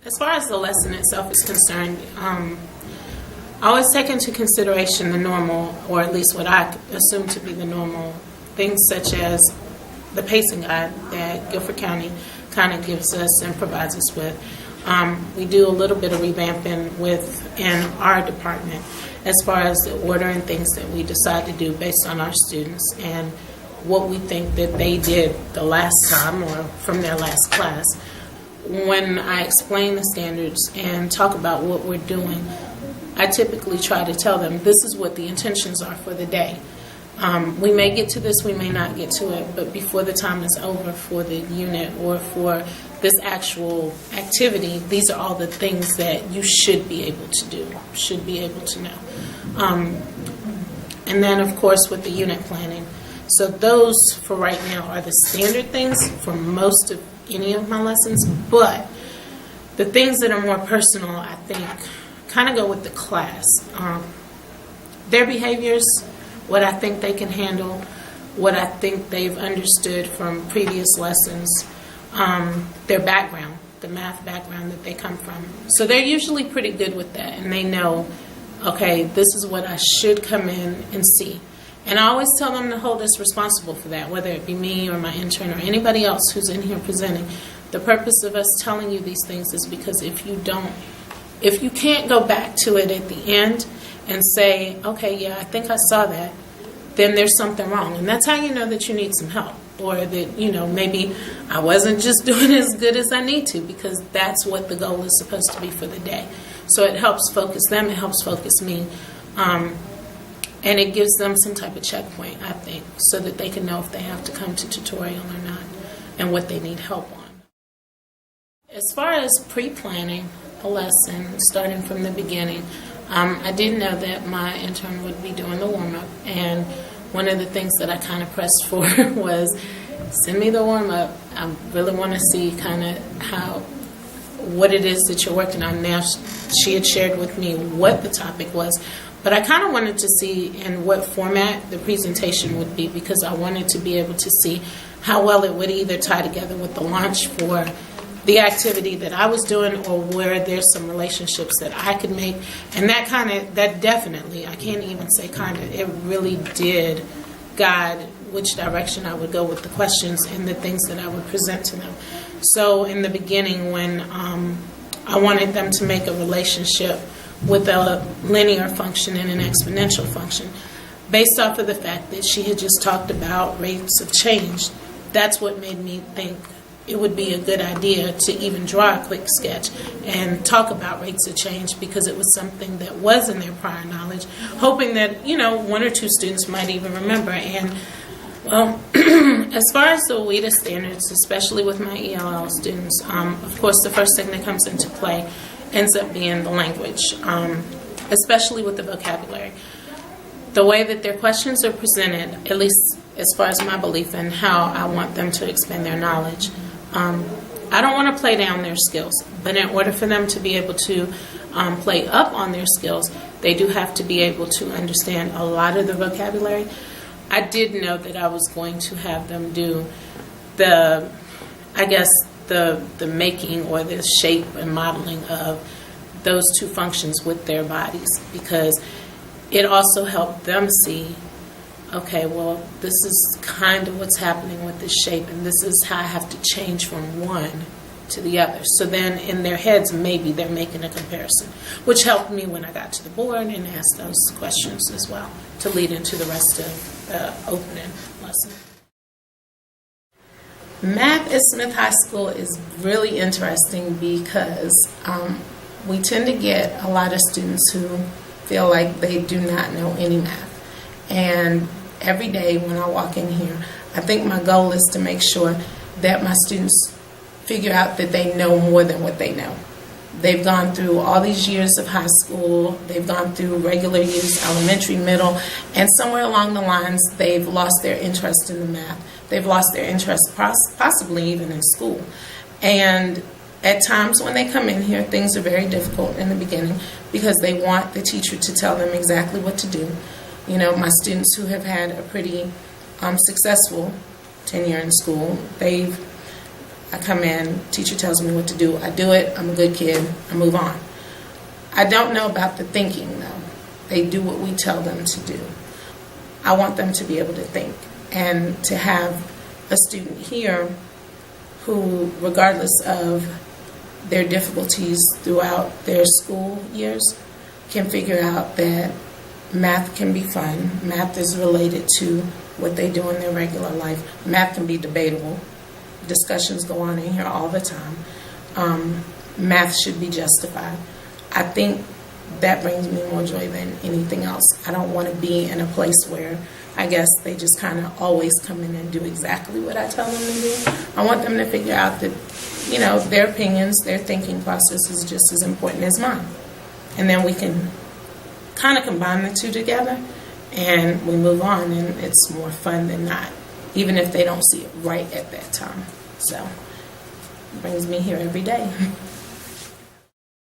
As far as the lesson itself is concerned, I always take into consideration the normal, or at least what I assume to be the normal, things such as the pacing guide that Guilford County kind of gives us and provides us with. We do a little bit of revamping within our department as far as the order and things that we decide to do based on our students and what we think that they did the last time or from their last class. When I explain the standards and talk about what we're doing, I typically try to tell them this is what the intentions are for the day. We may get to this, we may not get to it, but before the time is over for the unit or for this actual activity, these are all the things that you should be able to do, should be able to know. And then, of course, with the unit planning. So those, for right now, are the standard things for most of any of my lessons, but the things that are more personal, I think, kind of go with the class. Their behaviors, what I think they can handle, what I think they've understood from previous lessons, their background, the math background that they come from. So they're usually pretty good with that, and they know, okay, this is what I should come in and see. And I always tell them to hold us responsible for that, whether it be me or my intern or anybody else who's in here presenting. The purpose of us telling you these things is because if you can't go back to it at the end and say, okay, yeah, I think I saw that, then there's something wrong. And that's how you know that you need some help, or that, maybe I wasn't just doing as good as I need to, because that's what the goal is supposed to be for the day. So it helps focus them, it helps focus me, and it gives them some type of checkpoint, I think, so that they can know if they have to come to tutorial or not and what they need help on. As far as pre-planning a lesson, starting from the beginning, I did know that my intern would be doing the warm-up, and one of the things that I kind of pressed for was, send me the warm-up. I really want to see kind of what it is that you're working on. Now, she had shared with me what the topic was, but I kind of wanted to see in what format the presentation would be, because I wanted to be able to see how well it would either tie together with the launch for the activity that I was doing, or where there's some relationships that I could make. And that definitely, I can't even say it really did guide which direction I would go with the questions and the things that I would present to them. So in the beginning, when I wanted them to make a relationship with a linear function and an exponential function, based off of the fact that she had just talked about rates of change, that's what made me think it would be a good idea to even draw a quick sketch and talk about rates of change, because it was something that was in their prior knowledge, hoping that, one or two students might even remember. And, well, as far as the WIDA standards, especially with my ELL students, of course, the first thing that comes into play ends up being the language, especially with the vocabulary. The way that their questions are presented, at least as far as my belief and how I want them to expand their knowledge, I don't want to play down their skills, but in order for them to be able to play up on their skills, they do have to be able to understand a lot of the vocabulary. I did know that I was going to have them do the making or the shape and modeling of those two functions with their bodies, because it also helped them see, okay, well, this is kind of what's happening with this shape, and this is how I have to change from one to the other. So then in their heads, maybe they're making a comparison, which helped me when I got to the board and asked those questions as well to lead into the rest of the opening lesson. Math at Smith High School is really interesting because we tend to get a lot of students who feel like they do not know any math. And every day when I walk in here, I think my goal is to make sure that my students figure out that they know more than what they know. They've gone through all these years of high school, they've gone through regular years, elementary, middle, and somewhere along the lines they've lost their interest in the math. They've lost their interest possibly even in school. And at times when they come in here, things are very difficult in the beginning because they want the teacher to tell them exactly what to do. You know, my students who have had a pretty successful tenure in school, they've I come in, teacher tells me what to do, I do it, I'm a good kid, I move on. I don't know about the thinking, though. They do what we tell them to do. I want them to be able to think, and to have a student here who, regardless of their difficulties throughout their school years, can figure out that math can be fun. Math is related to what they do in their regular life. Math can be debatable. Discussions go on in here all the time. Math should be justified. I think that brings me more joy than anything else. I don't want to be in a place where I guess they just kind of always come in and do exactly what I tell them to do. I want them to figure out that, you know, their opinions, their thinking process is just as important as mine. And then we can kind of combine the two together and we move on, and it's more fun than not, even if they don't see it right at that time. So it brings me here every day.